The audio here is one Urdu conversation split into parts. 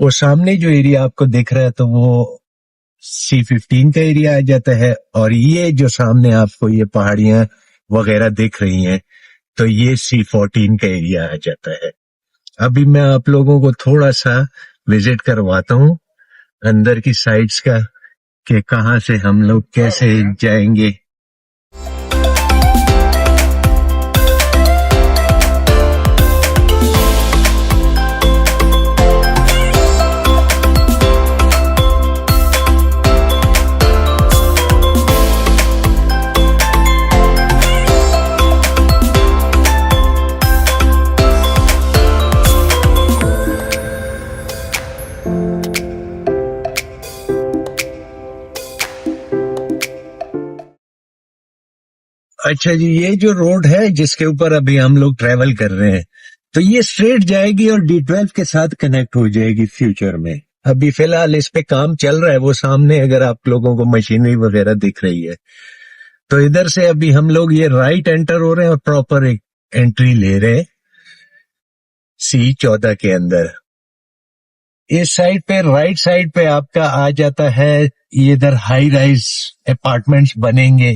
وہ سامنے جو ایریا آپ کو دکھ رہا ہے تو وہ C15 کا ایریا آ جاتا ہے, اور یہ جو سامنے آپ کو یہ پہاڑیاں وغیرہ دکھ رہی ہیں تو یہ C14 کا ایریا آ جاتا ہے. ابھی میں آپ لوگوں کو تھوڑا سا وزٹ کرواتا ہوں اندر کی سائٹس کا, کہ کہاں سے ہم لوگ کیسے جائیں گے. اچھا جی, یہ جو روڈ ہے جس کے اوپر ابھی ہم لوگ ٹریول کر رہے ہیں تو یہ اسٹریٹ جائے گی اور D12 کے ساتھ کنیکٹ ہو جائے گی فیوچر میں. ابھی فی الحال اس پہ کام چل رہا ہے. وہ سامنے اگر آپ لوگوں کو مشینری وغیرہ دکھ رہی ہے تو ادھر سے ابھی ہم لوگ یہ رائٹ انٹر ہو رہے ہیں اور پراپر ایک انٹری لے رہے ہیں C14 کے اندر. اس سائڈ پہ رائٹ سائڈ پہ آپ کا آ جاتا ہے, یہ ادھر ہائی رائز اپارٹمنٹس بنیں گے,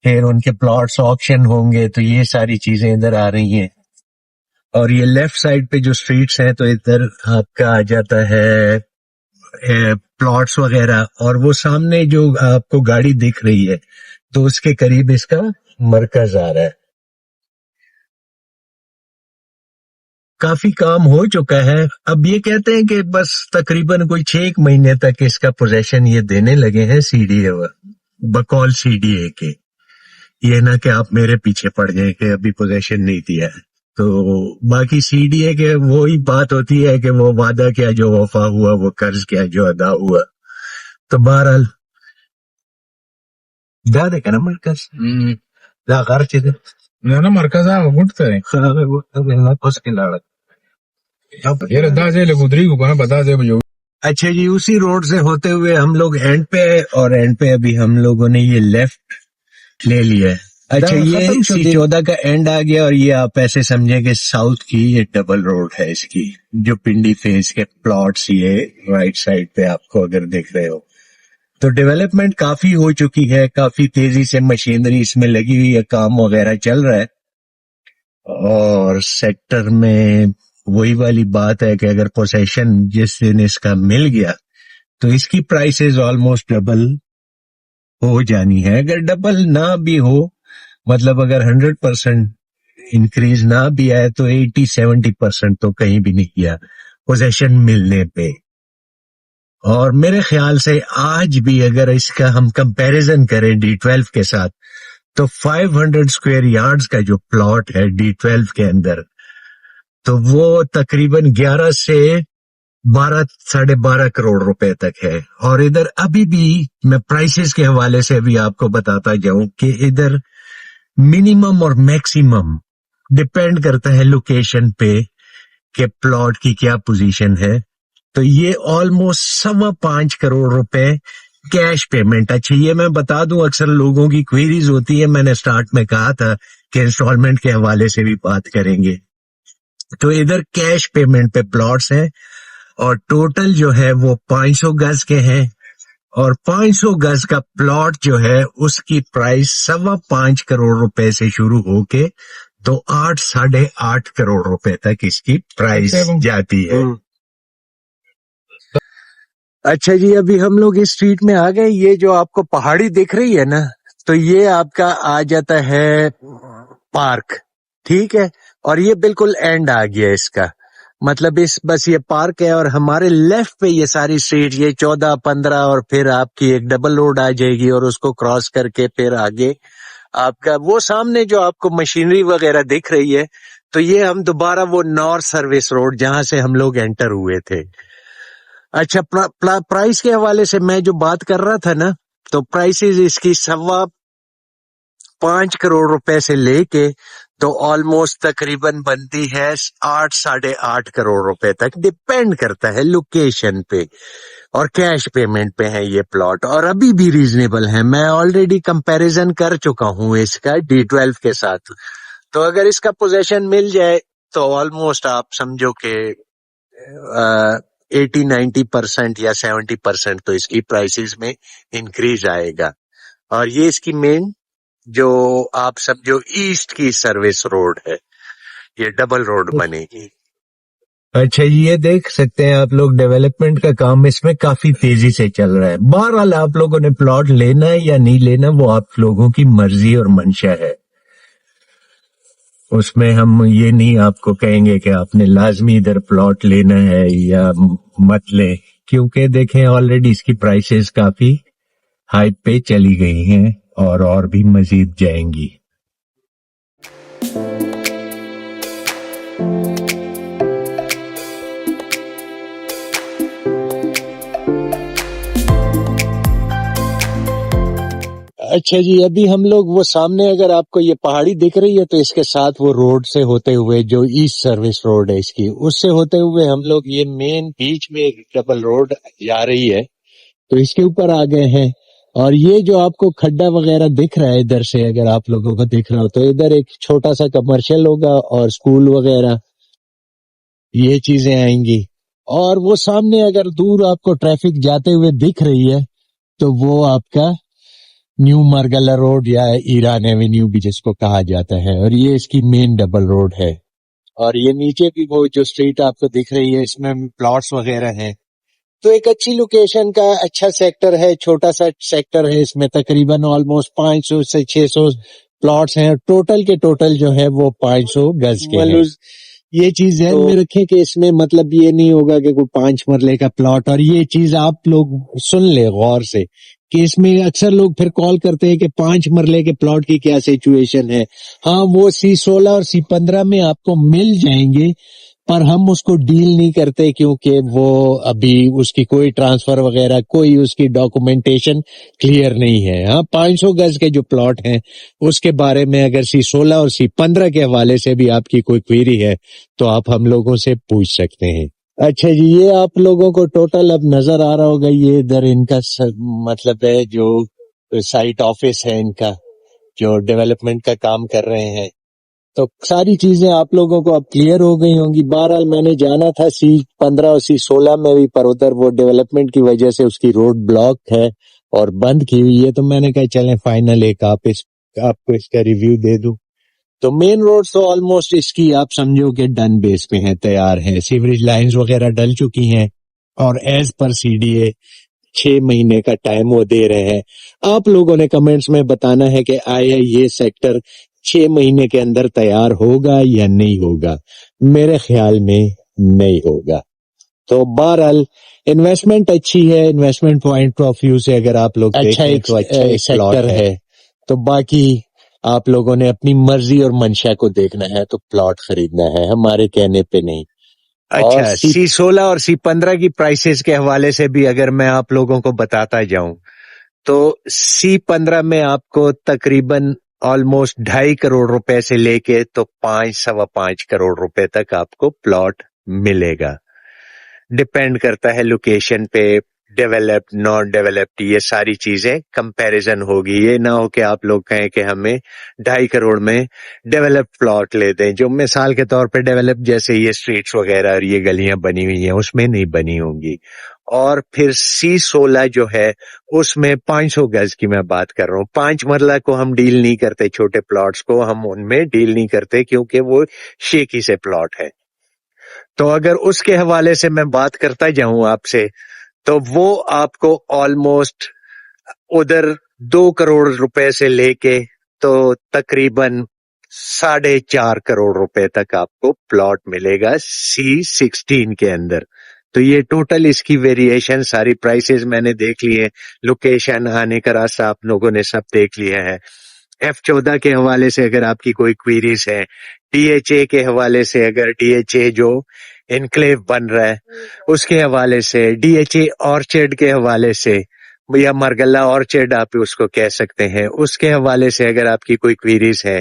پھر ان کے پلاٹس آپشن ہوں گے, تو یہ ساری چیزیں ادھر آ رہی ہیں. اور یہ لیفٹ سائڈ پہ جو اسٹریٹس ہیں تو ادھر آپ کا آ جاتا ہے پلاٹس وغیرہ, اور وہ سامنے جو آپ کو گاڑی دکھ رہی ہے تو اس کے قریب اس کا مرکز آ رہا ہے. کافی کام ہو چکا ہے. اب یہ کہتے ہیں کہ بس تقریباً کوئی 6 مہینے تک اس کا پوزیشن یہ دینے لگے ہیں CDA بقول CDA کے. یہ نہ کہ آپ میرے پیچھے پڑ جائیں کہ ابھی پوزیشن نہیں دیا ہے. تو باقی CDA کے وہی بات ہوتی ہے کہ وہ وعدہ کیا جو وفا ہوا, وہ قرض کیا جو ادا ہوا. تو بہرحال دا دے کنا مرکز دا غر چیز نه مرکز هغه ګوټ ته دی. اس کے لاڑ. یاره دا ځای لږ ودرېږو که نه په دا ځای به یو. اچھا جی, اسی روڈ سے ہوتے ہوئے ہم لوگ اینڈ پہ آئے, اور اینڈ پہ ابھی ہم لوگوں نے یہ لیفٹ لے لیا ہے. اچھا, یہ C14 کا اینڈ آ گیا, اور یہ آپ ایسے سمجھیں کہ ساؤتھ کی یہ ڈبل روڈ ہے اس کی, جو پنڈی فیز کے پلاٹس یہ رائٹ سائڈ پہ آپ کو اگر دیکھ رہے ہو. تو ڈیولپمنٹ کافی ہو چکی ہے, کافی تیزی سے مشینری اس میں لگی ہوئی ہے, کام وغیرہ چل رہا ہے. اور سیکٹر میں وہی والی بات ہے کہ اگر پوزیشن جس دن اس کا مل گیا تو اس کی پرائسز آلموسٹ ڈبل ہو جانی ہے. اگر ڈبل نہ بھی ہو, مطلب اگر 100% انکریز نہ بھی آئے تو 80-70% تو کہیں بھی نہیں کیا پوزیشن ملنے پہ. اور میرے خیال سے آج بھی اگر اس کا ہم کمپیریزن کریں D12 کے ساتھ تو 500 اسکوائر یارڈز کا جو پلاٹ ہے D12 کے اندر, تو وہ تقریباً 11 سے 12-12.5 کروڑ روپے تک ہے. اور ادھر ابھی بھی میں پرائسز کے حوالے سے بھی آپ کو بتاتا جاؤں کہ ادھر منیمم اور میکسیمم ڈپینڈ کرتا ہے لوکیشن پہ کہ پلاٹ کی کیا پوزیشن ہے. تو یہ آلموسٹ 5.25 کروڑ روپے کیش پیمنٹ. اچھا, یہ میں بتا دوں, اکثر لوگوں کی کوئریز ہوتی ہے, میں نے سٹارٹ میں کہا تھا کہ انسٹالمنٹ کے حوالے سے بھی بات کریں گے. تو ادھر کیش پیمنٹ پہ پلاٹس ہیں, اور ٹوٹل جو ہے وہ 500 گز کے ہیں, اور 500 گز کا پلاٹ جو ہے اس کی پرائس 5.25 کروڑ روپے سے شروع ہو کے تو 8-8.5 کروڑ روپے تک اس کی پرائس جاتی ہے. اچھا جی, ابھی ہم لوگ اس اسٹریٹ میں آ گئے. یہ جو آپ کو پہاڑی دکھ رہی ہے نا, تو یہ آپ کا آ جاتا ہے پارک, ٹھیک ہے. اور یہ بالکل اینڈ آ گیا اس کا, مطلب بس یہ پارک ہے, اور ہمارے لیفٹ پہ یہ ساری اسٹریٹ, یہ 14-15, اور پھر آپ کی ایک ڈبل روڈ آ جائے گی, اور اس کو کراس کر کے پھر آگے آپ کا وہ سامنے جو آپ کو مشینری وغیرہ دکھ رہی ہے, تو یہ ہم دوبارہ وہ نارتھ سروس روڈ جہاں سے ہم لوگ انٹر ہوئے تھے. اچھا, پرائس کے حوالے سے میں جو بات کر رہا تھا نا, تو پرائسز اس کی 5.25 کروڑ روپے سے لے کے تو آلموسٹ تقریباً بنتی ہے 8-8.5 کروڑ روپے تک, ڈپینڈ کرتا ہے لوکیشن پہ, اور کیش پیمنٹ پہ ہے یہ پلاٹ, اور ابھی بھی ریزنیبل ہے. میں آلریڈی کمپیریزن کر چکا ہوں اس کا D12 کے ساتھ. تو اگر اس کا پوزیشن مل جائے تو آلموسٹ آپ سمجھو کہ 80-90% یا 70% تو اس کی پرائسز میں انکریز آئے گا. اور یہ اس کی مین جو آپ سمجھو ایسٹ کی سروس روڈ ہے، یہ ڈبل روڈ بنے گی. اچھا جی، یہ دیکھ سکتے ہیں آپ لوگ ڈیولپمنٹ کا کام اس میں کافی تیزی سے چل رہا ہے. بہرحال آپ لوگوں نے پلاٹ لینا ہے یا نہیں لینا وہ آپ لوگوں کی مرضی اور منشا ہے. اس میں ہم یہ نہیں آپ کو کہیں گے کہ آپ نے لازمی ادھر پلاٹ لینا ہے یا مت لیں، کیونکہ دیکھیں آلریڈی اس کی پرائسز کافی ہائی پہ چلی گئی ہیں اور بھی مزید جائیں گی. اچھا جی، ابھی ہم لوگ وہ سامنے اگر آپ کو یہ پہاڑی دکھ رہی ہے تو اس کے ساتھ وہ روڈ سے ہوتے ہوئے جو ایسٹ سروس روڈ ہے اس کی، اس سے ہوتے ہوئے ہم لوگ یہ مین بیچ میں ایک ڈبل روڈ جا رہی ہے تو اس کے اوپر آ گئے ہیں. اور یہ جو آپ کو کھڈا وغیرہ دکھ رہا ہے ادھر سے اگر آپ لوگوں کو دکھ رہا ہو تو ادھر ایک چھوٹا سا کمرشل ہوگا اور سکول وغیرہ یہ چیزیں آئیں گی. اور وہ سامنے اگر دور آپ کو ٹریفک جاتے ہوئے دکھ رہی ہے تو وہ آپ کا نیو مارگلا روڈ یا ایران ایونیو بھی جس کو کہا جاتا ہے، اور یہ اس کی مین ڈبل روڈ ہے. اور یہ نیچے بھی وہ جو اسٹریٹ آپ کو دکھ رہی ہے اس میں پلاٹس وغیرہ ہیں. تو ایک اچھی لوکیشن کا اچھا سیکٹر ہے، چھوٹا سا سیکٹر ہے، اس میں تقریباً آلموسٹ 500 سے 600 پلاٹس ہیں. ٹوٹل کے ٹوٹل جو ہے وہ 500 گز کے ہیں. یہ چیز ذہن میں رکھیں کہ اس میں مطلب یہ نہیں ہوگا کہ کوئی 5 مرلے کا پلاٹ، اور یہ چیز آپ لوگ سن لیں غور سے کہ اس میں اکثر لوگ پھر کال کرتے ہیں کہ 5 مرلے کے پلاٹ کی کیا سچویشن ہے. ہاں وہ C16 اور C15 میں آپ کو مل جائیں گے پر ہم اس کو ڈیل نہیں کرتے کیونکہ وہ ابھی اس کی کوئی ٹرانسفر وغیرہ کوئی اس کی ڈاکومنٹیشن کلیئر نہیں ہے. ہاں 500 گز کے جو پلاٹ ہیں اس کے بارے میں اگر C16 اور C15 کے حوالے سے بھی آپ کی کوئی کوئری ہے تو آپ ہم لوگوں سے پوچھ سکتے ہیں. اچھا جی، یہ آپ لوگوں کو ٹوٹل اب نظر آ رہا ہوگا، یہ ادھر ان کا مطلب ہے جو سائٹ آفس ہے ان کا جو ڈیولپمنٹ کا کام کر رہے ہیں. تو ساری چیزیں آپ لوگوں کو اب کلیئر ہو گئی ہوں گی. بہرحال میں نے جانا تھا C15 اور C16 میں بھی پر ادھر وہ ڈیولپمنٹ کی وجہ سے اس کی روڈ بلاک ہے اور بند کی ہوئی ہے، تو میں نے کہا چلیں فائنل ایک آپ کو اس کا ریویو دے دوں. تو مین روڈ تو آلموسٹ اس کی آپ سمجھو کہ ڈن بیس پہ ہیں، تیار ہیں، سیوریج لائنز وغیرہ ڈل چکی ہیں اور ایز پر CDA 6 مہینے کا ٹائم وہ دے رہے ہیں. آپ لوگوں نے کمنٹس میں بتانا ہے کہ آیا یہ سیکٹر 6 مہینے کے اندر تیار ہوگا یا نہیں ہوگا. میرے خیال میں نہیں ہوگا. تو بہرحال انویسٹمنٹ اچھی ہے، انویسٹمنٹ پوائنٹ آف ویو سے اگر آپ لوگ دیکھیں تو اچھا سیکٹر ہے. تو باقی آپ لوگوں نے اپنی مرضی اور منشا کو دیکھنا ہے تو پلاٹ خریدنا ہے، ہمارے کہنے پہ نہیں. اچھا C16 اور C15 کی پرائسز کے حوالے سے بھی اگر میں آپ لوگوں کو بتاتا جاؤں تو C15 میں آپ کو تقریباً آلموسٹ 2.5 کروڑ روپے سے لے کے تو 5.25 کروڑ روپے تک آپ کو پلاٹ ملے گا. ڈپینڈ کرتا ہے لوکیشن پہ، ڈیولپڈ نان ڈیولپڈ، یہ ساری چیزیں کمپیریزن ہوگی. یہ نہ ہو کہ آپ لوگ کہیں کہ ہمیں 2.5 کروڑ میں ڈیولپڈ پلاٹ لے دیں، جو مثال کے طور پہ ڈیولپ جیسے یہ اسٹریٹس وغیرہ اور یہ گلیاں بنی ہوئی ہیں اس میں نہیں بنی ہوں گی. اور پھر C16 جو ہے اس میں 500 گز کی میں بات کر رہا ہوں. 5 مرلہ کو ہم ڈیل نہیں کرتے، چھوٹے پلاٹس کو ہم ان میں ڈیل نہیں کرتے کیونکہ وہ شیکی سے پلاٹ ہے. تو اگر اس کے حوالے سے میں بات کرتا جاؤں آپ سے تو وہ آپ کو آلموسٹ ادھر 2 کروڑ روپے سے لے کے تو تقریباً 4.5 کروڑ روپے تک آپ کو پلاٹ ملے گا C16 کے اندر. تو یہ ٹوٹل اس کی ویریشن ساری پرائسز میں نے دیکھ لی ہے، لوکیشن آنے کا راستہ آپ لوگوں نے سب دیکھ لیا ہے. F14 کے حوالے سے اگر آپ کی کوئی کوئریز ہے، DHA کے حوالے سے اگر DHA جو انکلیو بن رہا ہے اس کے حوالے سے، DHA آرچرڈ کے حوالے سے یا مرگلا آرچرڈ آپ اس کو کہہ سکتے ہیں، اس کے حوالے سے اگر آپ کی کوئی کوئریز ہے،